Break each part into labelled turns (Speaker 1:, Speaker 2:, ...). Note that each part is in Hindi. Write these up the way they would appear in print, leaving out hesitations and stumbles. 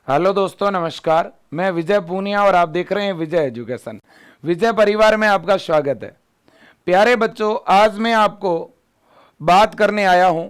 Speaker 1: हेलो दोस्तों, नमस्कार। मैं विजय पूनिया और आप देख रहे हैं विजय एजुकेशन। विजय परिवार में आपका स्वागत है। प्यारे बच्चों, आज मैं आपको बात करने आया हूं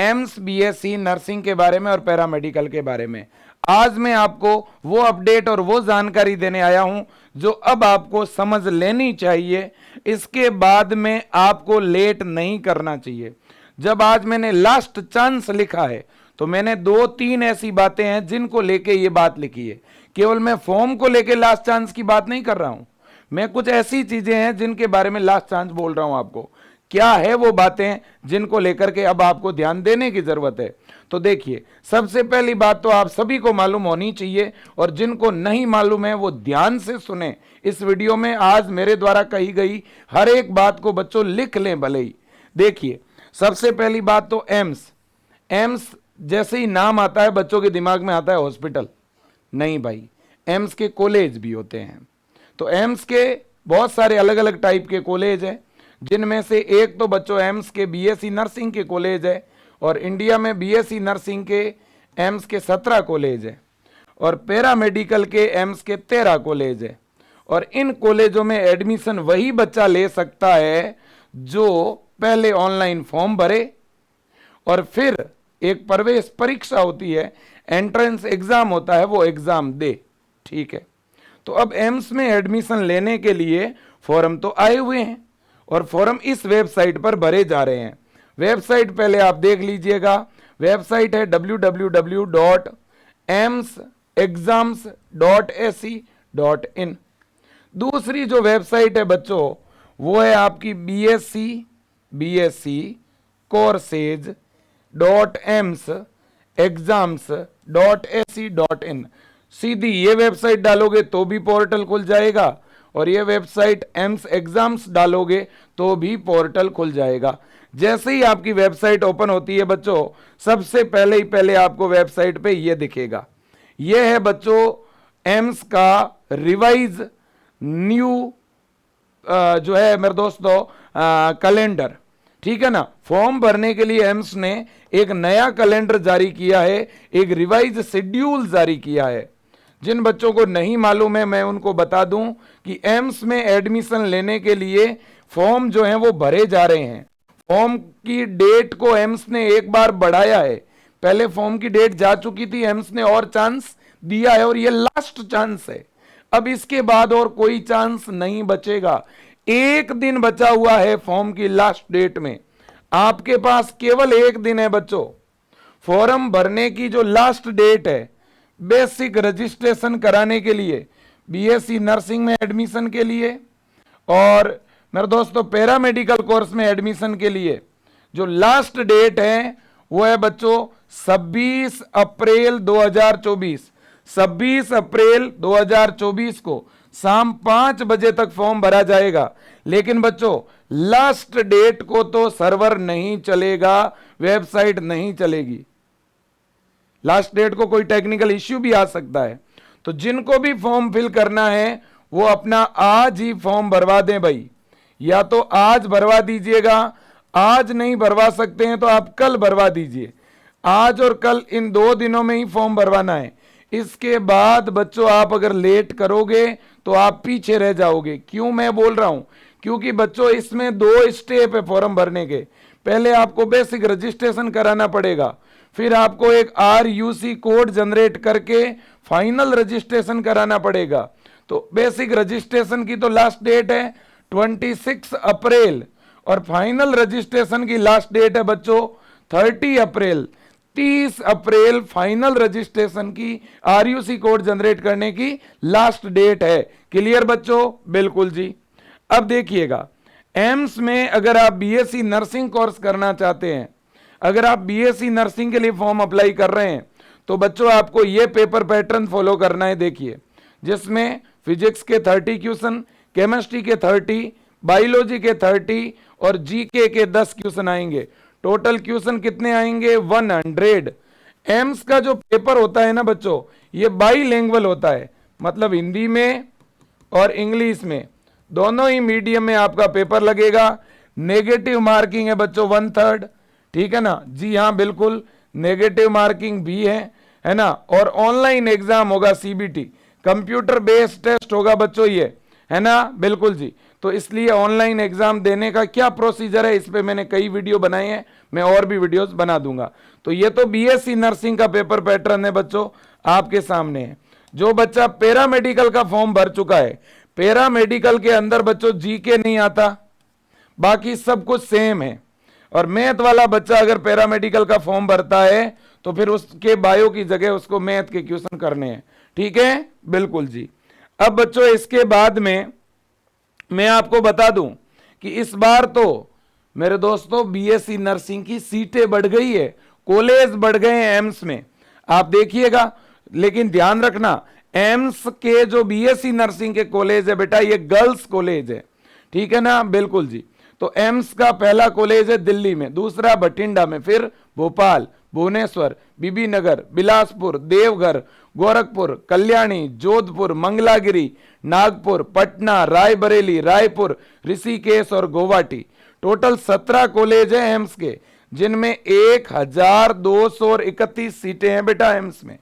Speaker 1: एम्स बीएससी नर्सिंग के बारे में और पैरामेडिकल के बारे में। आज मैं आपको वो अपडेट और वो जानकारी देने आया हूं जो अब आपको समझ लेनी चाहिए। इसके बाद में आपको लेट नहीं करना चाहिए। जब आज मैंने लास्ट चांस लिखा है तो मैंने 2-3 ऐसी बातें हैं जिनको लेके ये बात लिखी है। केवल मैं फॉर्म को लेके लास्ट चांस की बात नहीं कर रहा हूं, मैं कुछ ऐसी चीजें हैं जिनके बारे में लास्ट चांस बोल रहा हूं आपको। क्या है वो बातें जिनको लेकर के अब आपको ध्यान देने की जरूरत है। तो देखिए, सबसे पहली बात तो आप सभी को मालूम होनी चाहिए और जिनको नहीं मालूम है वो ध्यान से सुने। इस वीडियो में आज मेरे द्वारा कही गई हर एक बात को बच्चों लिख लें भले ही। देखिए, सबसे पहली बात तो एम्स। एम्स जैसे ही नाम आता है बच्चों के दिमाग में आता है हॉस्पिटल। नहीं भाई, एम्स के कॉलेज भी होते हैं। तो एम्स के बहुत सारे अलग अलग टाइप के कॉलेज हैं, जिनमें से एक तो बच्चों एम्स के बीएससी नर्सिंग के कॉलेज है और इंडिया में बीएससी नर्सिंग के एम्स के 17 कॉलेज है और पैरामेडिकल के एम्स के 13 कॉलेज है। और इन कॉलेजों में एडमिशन वही बच्चा ले सकता है जो पहले ऑनलाइन फॉर्म भरे और फिर एक प्रवेश परीक्षा होती है, एंट्रेंस एग्जाम होता है, वो एग्जाम दे। ठीक है, तो अब एम्स में एडमिशन लेने के लिए फॉर्म तो आए हुए हैं और फॉर्म इस वेबसाइट पर भरे जा रहे हैं। वेबसाइट पहले आप देख लीजिएगा। वेबसाइट है www.emsexams.ac.in। दूसरी जो वेबसाइट है बच्चों वो है आपकी BSc कोर्सेज .emsexams.ac.in। सीधी ये वेबसाइट डालोगे तो भी पोर्टल खुल जाएगा और ये वेबसाइट एम्स एग्जाम्स डालोगे तो भी पोर्टल खुल जाएगा। जैसे ही आपकी वेबसाइट ओपन होती है बच्चों, सबसे पहले आपको वेबसाइट पे ये दिखेगा। ये है बच्चों एम्स का रिवाइज न्यू जो है मेरे दोस्तों कैलेंडर। ठीक है ना, फॉर्म भरने के लिए एम्स ने एक नया कैलेंडर जारी किया है, एक रिवाइज शेड्यूल जारी किया है। जिन बच्चों को नहीं मालूम है मैं उनको बता दूं कि एम्स में एडमिशन लेने के लिए फॉर्म जो है वो भरे जा रहे हैं। फॉर्म की डेट को एम्स ने एक बार बढ़ाया है। पहले फॉर्म की डेट जा चुकी थी, एम्स ने और चांस दिया है और ये लास्ट चांस है। अब इसके बाद और कोई चांस नहीं बचेगा। एक दिन बचा हुआ है फॉर्म की लास्ट डेट में। आपके पास केवल एक दिन है बच्चों। फॉर्म भरने की जो लास्ट डेट है बेसिक रजिस्ट्रेशन कराने के लिए, बीएससी नर्सिंग में एडमिशन के लिए और मेरे दोस्तों पैरामेडिकल कोर्स में एडमिशन के लिए जो लास्ट डेट है वो है बच्चों 26 अप्रैल 2024। 26 अप्रैल 2024 को शाम 5 बजे तक फॉर्म भरा जाएगा। लेकिन बच्चों लास्ट डेट को तो सर्वर नहीं चलेगा, वेबसाइट नहीं चलेगी। लास्ट डेट को कोई टेक्निकल इश्यू भी आ सकता है। तो जिनको भी फॉर्म फिल करना है वो अपना आज ही फॉर्म भरवा दें भाई। या तो आज भरवा दीजिएगा, आज नहीं भरवा सकते हैं तो आप कल भरवा दीजिए। आज और कल इन 2 दिनों में ही फॉर्म भरवाना है। इसके बाद बच्चों आप अगर लेट करोगे तो आप पीछे रह जाओगे। क्यों मैं बोल रहा हूं? क्योंकि बच्चों इसमें 2 स्टेप है फॉर्म भरने के। पहले आपको बेसिक रजिस्ट्रेशन कराना पड़ेगा, फिर आपको एक RUC कोड जनरेट करके फाइनल रजिस्ट्रेशन कराना पड़ेगा। तो बेसिक रजिस्ट्रेशन की तो लास्ट डेट है 26 अप्रैल और फाइनल रजिस्ट्रेशन की लास्ट डेट है बच्चों 30 अप्रैल। 30 अप्रैल फाइनल रजिस्ट्रेशन की RUC कोड जनरेट करने की लास्ट डेट है। क्लियर बच्चों? बिल्कुल जी। अब देखिएगा, एम्स में अगर आप बीएससी नर्सिंग कोर्स करना चाहते हैं, अगर आप बीएससी नर्सिंग के लिए फॉर्म अप्लाई कर रहे हैं तो बच्चों आपको यह पेपर पैटर्न फॉलो करना है। देखिए, जिसमें फिजिक्स के 30 क्वेश्चन, केमिस्ट्री के 30, बायोलॉजी के 30 और जीके के 10 क्वेश्चन आएंगे। टोटल क्वेश्चन कितने आएंगे? 100। एम्स का जो पेपर होता है ना बच्चों, ये बाईलिंगुअल होता है, मतलब हिंदी में और इंग्लिश में दोनों ही मीडियम में आपका पेपर लगेगा। नेगेटिव मार्किंग है बच्चों 1/3। ठीक है ना? जी हाँ, बिल्कुल नेगेटिव मार्किंग भी है। है ना, और ऑनलाइन एग्जाम होगा सीबीटी, कंप्यूटर बेस्ड टेस्ट होगा बच्चों ये, है ना, बिल्कुल जी। तो इसलिए ऑनलाइन एग्जाम देने का क्या प्रोसीजर है, इस पे मैंने कई वीडियो बनाए हैं, मैं और भी वीडियोस बना दूंगा। तो ये तो बीएससी नर्सिंग का पेपर पैटर्न है बच्चों, आपके सामने है। जो बच्चा पैरामेडिकल का फॉर्म भर चुका है, पैरामेडिकल के अंदर बच्चों जीके नहीं आता, बाकी सब कुछ सेम है। और मैथ वाला बच्चा अगर पैरामेडिकल का फॉर्म भरता है तो फिर उसके बायो की जगह उसको मैथ के क्वेश्चन करने हैं, ठीक है, बिल्कुल जी। अब बच्चों इसके बाद में मैं आपको बता दूं कि इस बार तो मेरे दोस्तों बीएससी नर्सिंग की सीटें बढ़ गई है, कॉलेज बढ़ गए हैं एम्स में, आप देखिएगा। लेकिन ध्यान रखना, एम्स के जो बीएससी नर्सिंग के कॉलेज है बेटा, ये गर्ल्स कॉलेज है, ठीक है ना, बिल्कुल जी। तो एम्स का पहला कॉलेज है दिल्ली में, दूसरा बठिंडा में, फिर भोपाल, भुवनेश्वर, बीबीनगर, बिलासपुर, देवघर, गोरखपुर, कल्याणी, जोधपुर, मंगलागिरी, नागपुर, पटना, रायबरेली, रायपुर, ऋषिकेश और गुवाहाटी। टोटल 17 कॉलेज है एम्स के, जिनमें 1231 सीटें हैं बेटा एम्स में।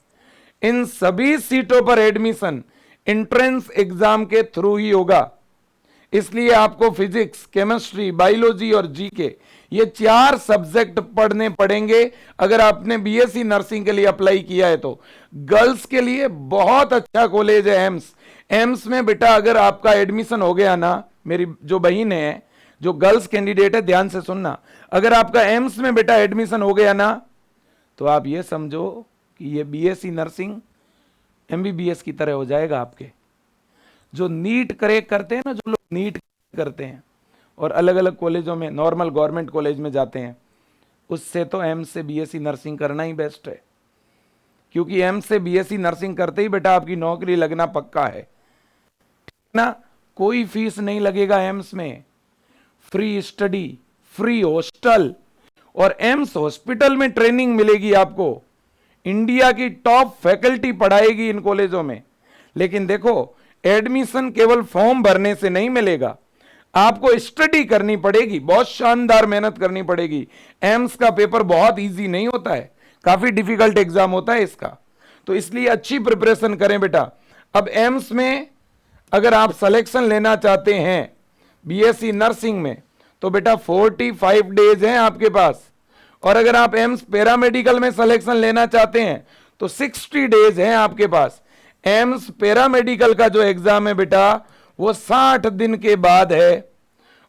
Speaker 1: इन सभी सीटों पर एडमिशन एंट्रेंस एग्जाम के थ्रू ही होगा, इसलिए आपको फिजिक्स, केमिस्ट्री, बायोलॉजी और जीके ये 4 सब्जेक्ट पढ़ने पड़ेंगे अगर आपने बीएससी नर्सिंग के लिए अप्लाई किया है तो। गर्ल्स के लिए बहुत अच्छा कॉलेज है एम्स। एम्स में बेटा अगर आपका एडमिशन हो गया ना, मेरी जो बहन है, जो गर्ल्स कैंडिडेट है, ध्यान से सुनना, अगर आपका एम्स में बेटा एडमिशन हो गया ना, तो आप ये समझो कि ये बीएससी नर्सिंग एमबीबीएस की तरह हो जाएगा आपके। जो नीट क्रैक करते हैं ना, जो लोग नीट करते हैं और अलग अलग कॉलेजों में, नॉर्मल गवर्नमेंट कॉलेज में जाते हैं, उससे तो एम्स से बीएससी नर्सिंग करना ही बेस्ट है, क्योंकि एम्स से बीएससी नर्सिंग करते ही बेटा आपकी नौकरी लगना पक्का है ना। कोई फीस नहीं लगेगा एम्स में, फ्री स्टडी, फ्री हॉस्टल, और एम्स हॉस्पिटल में ट्रेनिंग मिलेगी आपको, इंडिया की टॉप फैकल्टी पढ़ाएगी इन कॉलेजों में। लेकिन देखो, एडमिशन केवल फॉर्म भरने से नहीं मिलेगा, आपको स्टडी करनी पड़ेगी, बहुत शानदार मेहनत करनी पड़ेगी। एम्स का पेपर बहुत इजी नहीं होता है, काफी डिफिकल्ट एग्जाम होता है इसका, तो इसलिए अच्छी प्रिपरेशन करें बेटा। अब एम्स में अगर आप सिलेक्शन लेना चाहते हैं बीएससी नर्सिंग में, तो बेटा 45 डेज हैं आपके पास, और अगर आप एम्स पैरामेडिकल में सिलेक्शन लेना चाहते हैं तो 60 डेज हैं आपके पास। एम्स पैरामेडिकल का जो एग्जाम है बेटा वो 60 दिन के बाद है,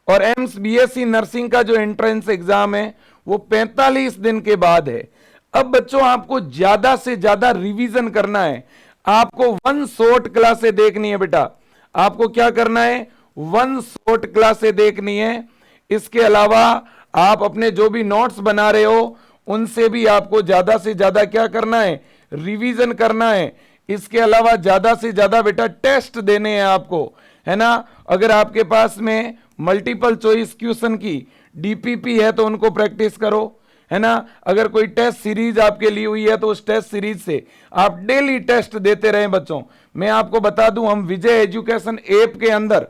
Speaker 1: और एम्स बीएससी नर्सिंग का जो एंट्रेंस एग्जाम है वो 45 दिन के बाद है। अब बच्चों आपको ज्यादा से ज्यादा रिवीजन करना है, आपको 1 शॉर्ट क्लासें देखनी है बेटा, आपको क्या करना है, 1 शॉर्ट क्लासें देखनी है। इसके अलावा आप अपने जो भी नोट्स बना रहे हो उनसे भी आपको ज्यादा से ज्यादा क्या करना है, रिवीजन करना है। इसके अलावा ज्यादा से ज्यादा बेटा टेस्ट देने हैं आपको, है ना। अगर आपके पास में मल्टीपल चॉइस क्वेश्चन की डीपीपी है तो उनको प्रैक्टिस करो, है ना। अगर कोई टेस्ट सीरीज आपके लिए हुई है तो उस टेस्ट सीरीज से आप डेली टेस्ट देते रहें बच्चों। मैं आपको बता दूं, हम विजय एजुकेशन ऐप के अंदर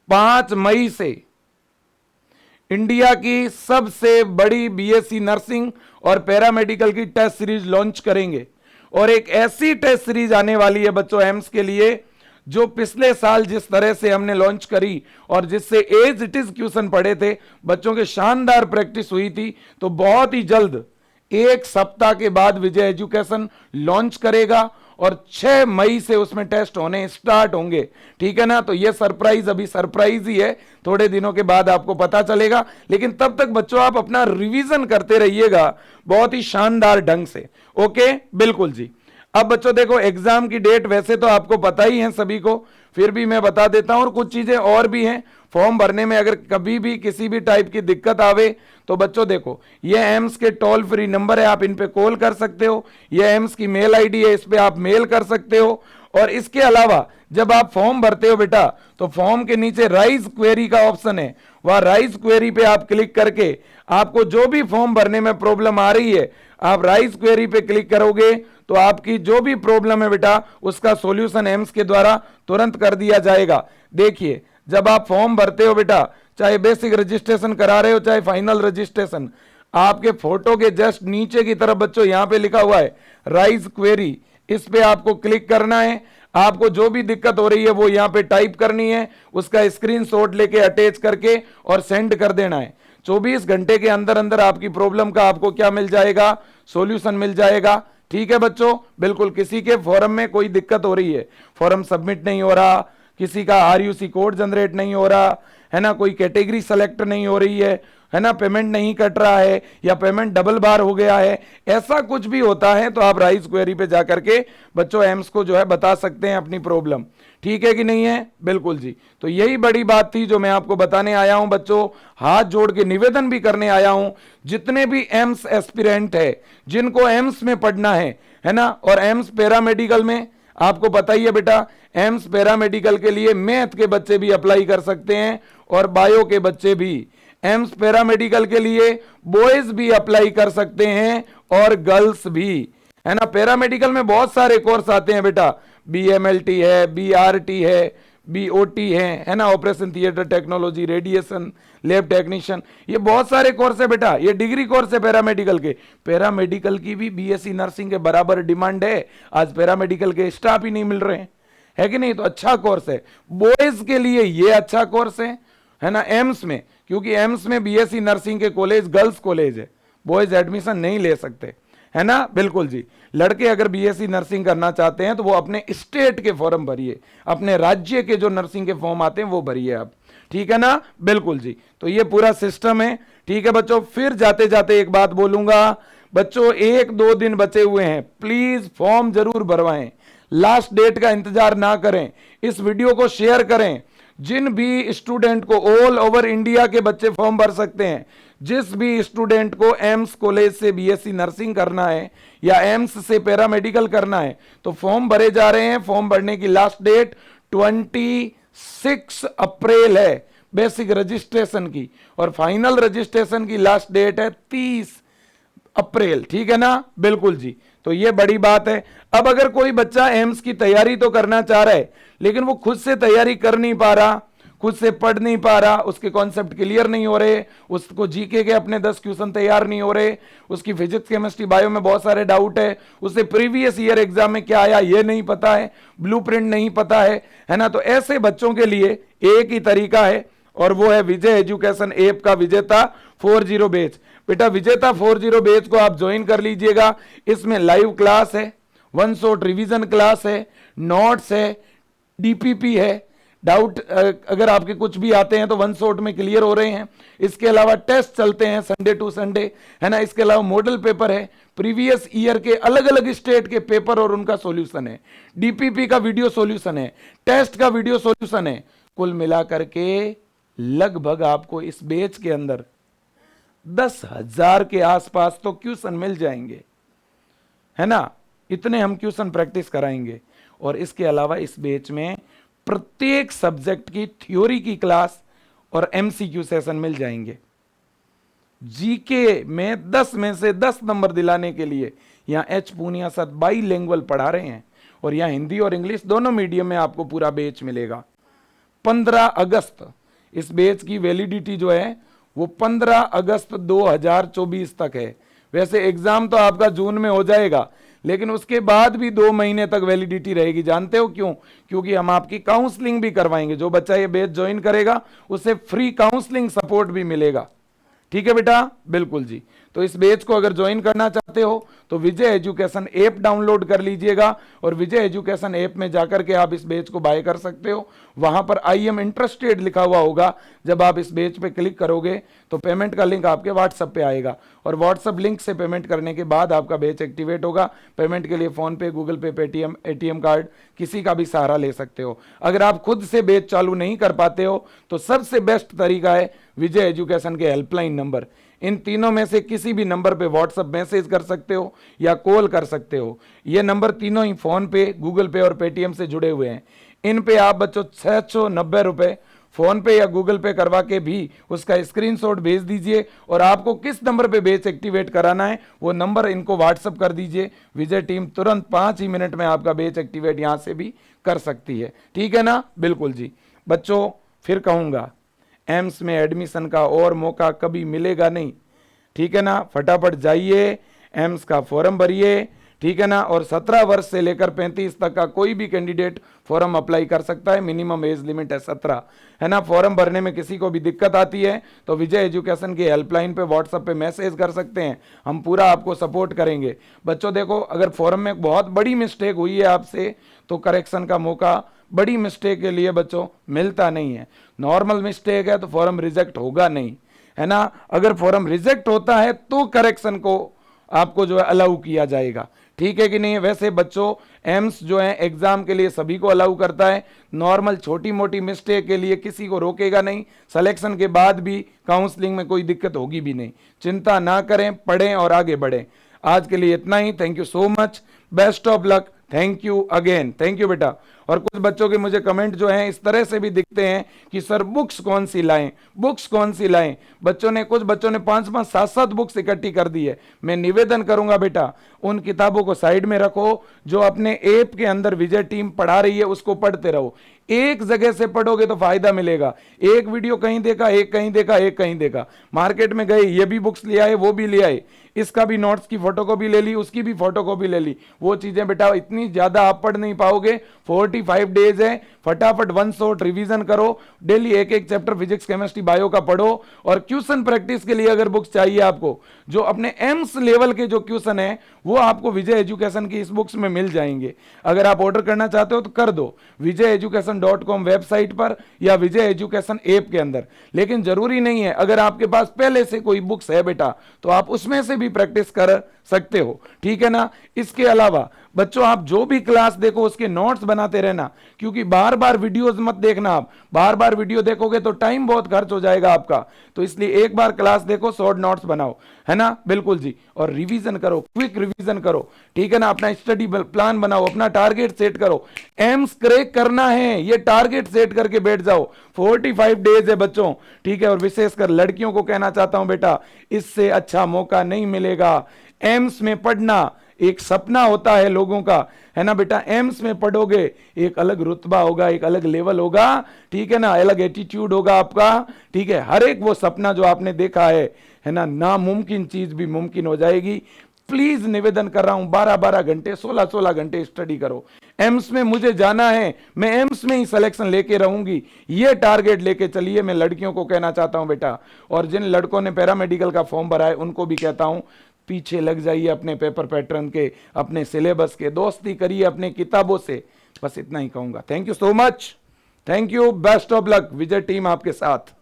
Speaker 1: 5 मई से इंडिया की सबसे बड़ी बीएससी नर्सिंग और पैरामेडिकल की टेस्ट सीरीज लॉन्च करेंगे, और एक ऐसी टेस्ट सीरीज आने वाली है बच्चों एम्स के लिए जो पिछले साल जिस तरह से हमने लॉन्च करी और जिससे एज इट इज क्वेश्चन पढ़े थे, बच्चों के शानदार प्रैक्टिस हुई थी, तो बहुत ही जल्द 1 सप्ताह के बाद विजय एजुकेशन लॉन्च करेगा और 6 मई से उसमें टेस्ट होने स्टार्ट होंगे, ठीक है ना। तो ये सरप्राइज अभी सरप्राइज ही है, थोड़े दिनों के बाद आपको पता चलेगा, लेकिन तब तक बच्चों आप अपना रिवीजन करते रहिएगा बहुत ही शानदार ढंग से, ओके, बिल्कुल जी। अब बच्चों देखो, एग्जाम की डेट वैसे तो आपको पता ही है सभी को, फिर भी मैं बता देता हूं, और कुछ चीजें और भी हैं। फॉर्म भरने में अगर कभी भी किसी भी टाइप की दिक्कत आवे तो बच्चों देखो, ये एम्स के टोल फ्री नंबर है, आप इन पे कॉल कर सकते हो, ये एम्स की मेल आईडी है, इस पे आप मेल कर सकते हो। और इसके अलावा जब आप फॉर्म भरते हो बेटा, तो फॉर्म के नीचे राइज क्वेरी का ऑप्शन है, वह राइज क्वेरी पे आप क्लिक करके आपको जो भी फॉर्म भरने में प्रॉब्लम आ रही है, आप राइज क्वेरी पे क्लिक करोगे तो आपकी जो भी प्रॉब्लम है बेटा उसका सॉल्यूशन एम्स के द्वारा तुरंत कर दिया जाएगा। देखिए, जब आप फॉर्म भरते हो बेटा, चाहे बेसिक रजिस्ट्रेशन करा रहे हो चाहे फाइनल रजिस्ट्रेशन, आपके फोटो के जस्ट नीचे की तरफ बच्चों यहां पे लिखा हुआ है राइज क्वेरी, इस पे आपको क्लिक करना है। आपको जो भी दिक्कत हो रही है वो यहां पे टाइप करनी है, उसका स्क्रीनशॉट लेके अटैच करके और सेंड कर देना है। 24 घंटे के अंदर अंदर आपकी प्रॉब्लम का आपको क्या मिल जाएगा, सॉल्यूशन मिल जाएगा। ठीक है बच्चों, बिल्कुल। किसी के फॉर्म में कोई दिक्कत हो रही है, फॉर्म सबमिट नहीं हो रहा, किसी का आरयूसी कोड जनरेट नहीं हो रहा है ना, कोई कैटेगरी सेलेक्ट नहीं हो रही है ना, पेमेंट नहीं कट रहा है या पेमेंट डबल बार हो गया है, ऐसा कुछ भी होता है तो आप राइज क्वेरी पे जाकर के बच्चों एम्स को जो है बता सकते हैं अपनी प्रॉब्लम। ठीक है कि नहीं है? बिल्कुल जी। तो यही बड़ी बात थी जो मैं आपको बताने आया हूं बच्चों। हाथ जोड़ के निवेदन भी करने आया हूं, जितने भी एम्स एस्पिरेंट है, जिनको एम्स में पढ़ना है ना, और एम्स पैरामेडिकल में आपको पता ही है बेटा, एम्स पैरामेडिकल के लिए मैथ के बच्चे भी अप्लाई कर सकते हैं और बायो के बच्चे भी। एम्स पैरामेडिकल के लिए बॉयज भी अप्लाई कर सकते हैं और गर्ल्स भी, है ना। पैरामेडिकल में बहुत सारे कोर्स आते हैं बेटा, बीएमएलटी है, बीआरटी है, बीओटी है ना, operation theatre technology, radiation lab technician, ये बहुत सारे कोर्स है बेटा, ये डिग्री कोर्स है पैरामेडिकल के। पैरामेडिकल की भी बीएससी नर्सिंग के बराबर डिमांड है, आज पैरामेडिकल के स्टाफ ही नहीं मिल रहे हैं, है कि नहीं? तो अच्छा कोर्स है बॉयज के लिए, ये अच्छा कोर्स है ना एम्स में, क्योंकि एम्स में बीएससी नर्सिंग के कॉलेज गर्ल्स कॉलेज है, बॉयज एडमिशन नहीं ले सकते, है ना। बिल्कुल जी। लड़के अगर बीएससी नर्सिंग करना चाहते हैं तो वो अपने स्टेट के फॉर्म भरिए, अपने राज्य के जो नर्सिंग के फॉर्म आते हैं वो भरिए आप, ठीक है ना। बिल्कुल जी। तो ये पूरा सिस्टम है। ठीक है बच्चों, फिर जाते जाते एक बात बोलूंगा बच्चों, 1-2 दिन बचे हुए हैं, प्लीज फॉर्म जरूर भरवाएं, लास्ट डेट का इंतजार ना करें, इस वीडियो को शेयर करें। जिन भी स्टूडेंट को, ऑल ओवर इंडिया के बच्चे फॉर्म भर सकते हैं, जिस भी स्टूडेंट को एम्स कॉलेज से बीएससी नर्सिंग करना है या एम्स से पैरामेडिकल करना है तो फॉर्म भरे जा रहे हैं। फॉर्म भरने की लास्ट डेट 26 अप्रैल है बेसिक रजिस्ट्रेशन की, और फाइनल रजिस्ट्रेशन की लास्ट डेट है 30 अप्रैल। ठीक है ना। बिल्कुल जी। तो ये बड़ी बात है। अब अगर कोई बच्चा एम्स की तैयारी तो करना चाह रहा है लेकिन वो खुद से तैयारी कर नहीं पा रहा, खुद से पढ़ नहीं पा रहा, उसके कॉन्सेप्ट क्लियर नहीं हो रहे, उसको जीके के अपने 10 क्वेश्चन तैयार नहीं हो रहे, उसकी फिजिक्स केमिस्ट्री बायो में बहुत सारे डाउट है, उसे प्रीवियस ईयर एग्जाम में क्या आया ये नहीं पता है, ब्लूप्रिंट नहीं पता है ना। तो ऐसे बच्चों के लिए एक ही तरीका है और वो है विजय एजुकेशन ऐप का विजेता 40 बैच। बेटा विजेता 40 बैच को आप ज्वाइन कर लीजिएगा। इसमें लाइव क्लास है, वन शॉट रिवीजन क्लास है, नोट्स है, डीपीपी है, डाउट अगर आपके कुछ भी आते हैं तो वन शॉट में क्लियर हो रहे हैं। इसके अलावा टेस्ट चलते हैं संडे टू संडे, है ना। इसके अलावा मॉडल पेपर है, प्रीवियस ईयर के अलग अलग स्टेट के पेपर और उनका सॉल्यूशन है, डीपीपी का वीडियो सॉल्यूशन है, टेस्ट का वीडियो सॉल्यूशन है। कुल मिलाकर के लगभग आपको इस बैच के अंदर 10,000 के आसपास तो क्वेश्चन मिल जाएंगे, है ना। इतने हम क्वेश्चन प्रैक्टिस कराएंगे। और इसके अलावा इस बैच में प्रत्येक सब्जेक्ट की थ्योरी की क्लास और एमसीक्यू सेशन मिल जाएंगे। जीके में 10 में से 10 नंबर दिलाने के लिए यहां एच पूनिया सर बाईलिंगुअल पढ़ा रहे हैं और यहां हिंदी और इंग्लिश दोनों मीडियम में आपको पूरा बैच मिलेगा। 15 अगस्त इस बैच की वैलिडिटी जो है वो 15 अगस्त 2024 तक है। वैसे एग्जाम तो आपका जून में हो जाएगा लेकिन उसके बाद भी 2 महीने तक वैलिडिटी रहेगी। जानते हो क्यों? क्योंकि हम आपकी काउंसलिंग भी करवाएंगे। जो बच्चा ये बैच ज्वाइन करेगा उसे फ्री काउंसलिंग सपोर्ट भी मिलेगा। ठीक है बेटा। बिल्कुल जी। तो इस बैच को अगर ज्वाइन करना चाहते हो तो विजय एजुकेशन ऐप डाउनलोड कर लीजिएगा और विजय एजुकेशन ऐप में जाकर के आप इस बैच को बाय कर सकते हो। वहां पर आई एम इंटरेस्टेड लिखा हुआ होगा। जब आप इस बैच पे क्लिक करोगे तो पेमेंट का लिंक आपके व्हाट्सएप पे आएगा और व्हाट्सएप लिंक से पेमेंट करने के बाद आपका बैच एक्टिवेट होगा। पेमेंट के लिए फोन पे, गूगल पे, पेटीएम, एटीएम कार्ड किसी का भी सहारा ले सकते हो। अगर आप खुद से बैच चालू नहीं कर पाते हो तो सबसे बेस्ट तरीका है विजय एजुकेशन के हेल्पलाइन नंबर। इन तीनों में से किसी भी नंबर पे व्हाट्सएप मैसेज कर सकते हो या कॉल कर सकते हो। ये नंबर तीनों ही फोन पे, गूगल पे और पेटीएम से जुड़े हुए हैं। इन पे आप बच्चों 690 रुपए फोन पे या गूगल पे करवा के भी उसका स्क्रीनशॉट भेज दीजिए और आपको किस नंबर पे बैच एक्टिवेट कराना है वो नंबर इनको व्हाट्सएप कर दीजिए। विजय टीम तुरंत 5 ही मिनट में आपका बैच एक्टिवेट यहां से भी कर सकती है। ठीक है ना। बिल्कुल जी। बच्चों फिर कहूंगा एम्स में एडमिशन का और मौका कभी मिलेगा नहीं। ठीक है ना। फटाफट जाइए, एम्स का फॉर्म भरिए, ठीक है ना। और 17 वर्ष से लेकर 35 तक का कोई भी कैंडिडेट फॉर्म अप्लाई कर सकता है। मिनिमम एज लिमिट है 17, है ना। फॉर्म भरने में किसी को भी दिक्कत आती है तो विजय एजुकेशन की हेल्पलाइन पे व्हाट्सएप पे मैसेज कर सकते हैं, हम पूरा आपको सपोर्ट करेंगे। बच्चों देखो, अगर फॉर्म में बहुत बड़ी मिस्टेक हुई है आपसे तो करेक्शन का मौका बड़ी मिस्टेक के लिए बच्चों मिलता नहीं है। नॉर्मल मिस्टेक है तो फॉर्म रिजेक्ट होगा नहीं, है ना। अगर फॉर्म रिजेक्ट होता है तो करेक्शन को आपको जो है अलाउ किया जाएगा, ठीक है कि नहीं। वैसे बच्चों एम्स जो है एग्जाम के लिए सभी को अलाउ करता है, नॉर्मल छोटी मोटी मिस्टेक के लिए किसी को रोकेगा नहीं। सिलेक्शन के बाद भी काउंसलिंग में कोई दिक्कत होगी भी नहीं, चिंता ना करें, पढ़ें और आगे बढ़ें। आज के लिए इतना ही, thank you so much, best of luck, thank you again, thank you बेटा। और कुछ बच्चों के मुझे कमेंट जो हैं इस तरह से भी दिखते हैं कि सर बुक्स कौन सी लाएं, बुक्स कौन सी लाएं। कुछ बच्चों ने 5-5, 7-7 बुक्स इकट्ठी कर दी है। मैं निवेदन करूंगा बेटा, उन किताबों को साइड में रखो, जो अपने ऐप के अंदर विजय टीम पढ़ा रही है उसको पढ़ते रहो। एक जगह से पढ़ोगे तो फायदा मिलेगा। एक वीडियो कहीं देखा, एक कहीं देखा, एक कहीं देखा, मार्केट में गए ये भी बुक्स ले आए, वो भी ले आए, इसका भी नोट्स की फोटोकॉपी ले ली, उसकी भी फोटोकॉपी ले ली। वो चीजें बेटा इतनी ज्यादा आप पढ़ नहीं पाओगे। 45 डेज है, फटाफट 1 शॉट रिवीजन करो, डेली एक एक चैप्टर फिजिक्स केमिस्ट्री बायो का पढ़ो। और क्वेश्चन प्रैक्टिस के लिए अगर बुक्स चाहिए आपको, जो अपने एम्स लेवल के जो क्वेश्चन है वो आपको विजय एजुकेशन की इस बुक्स में मिल जाएंगे। अगर आप ऑर्डर करना चाहते हो तो कर दो vijayeducation.com वेबसाइट पर या विजय एजुकेशन ऐप के अंदर। लेकिन जरूरी नहीं है, अगर आपके पास पहले से कोई बुक्स है बेटा तो आप उसमें से भी प्रैक्टिस कर सकते हो, ठीक है ना। इसके अलावा बच्चों आप जो भी क्लास देखो उसके नोट्स बनाते रहना, क्योंकि बार बार वीडियोस मत देखना। आप बार बार वीडियो देखोगे तो टाइम बहुत खर्च हो जाएगा आपका, तो इसलिए एक बार क्लास देखो, शॉर्ट नोट्स बनाओ, है ना। बिल्कुल जी, और रिवीजन करो, क्विक रिवीजन करो, ठीक है ना। अपना स्टडी प्लान बनाओ, अपना टारगेट सेट करो, एम्स क्रैक करना है ये टारगेट सेट करके बैठ जाओ। 45 डेज है बच्चों, ठीक है। और विशेषकर लड़कियों को कहना चाहता हूं बेटा, इससे अच्छा मौका नहीं मिलेगा। एम्स में पढ़ना एक सपना होता है लोगों का, है ना बेटा। एम्स में पढ़ोगे एक अलग रुतबा होगा, एक अलग लेवल होगा, ठीक है ना, अलग एटीट्यूड होगा आपका, ठीक है। हर एक वो सपना जो आपने देखा है ना, नामुमकिन चीज भी मुमकिन हो जाएगी। प्लीज निवेदन कर रहा हूं, 12-12 घंटे, 16-16 घंटे स्टडी करो। एम्स में मुझे जाना है, मैं एम्स में ही सिलेक्शन लेके रहूंगी, ये टारगेट लेके चलिए। मैं लड़कियों को कहना चाहता हूं बेटा, और जिन लड़कों ने पैरामेडिकल का फॉर्म भरा है उनको भी कहता हूं, पीछे लग जाइए अपने पेपर पैटर्न के, अपने सिलेबस के, दोस्ती करिए अपने किताबों से। बस इतना ही कहूंगा। Thank you so much, thank you, best of luck, Vijay team आपके साथ।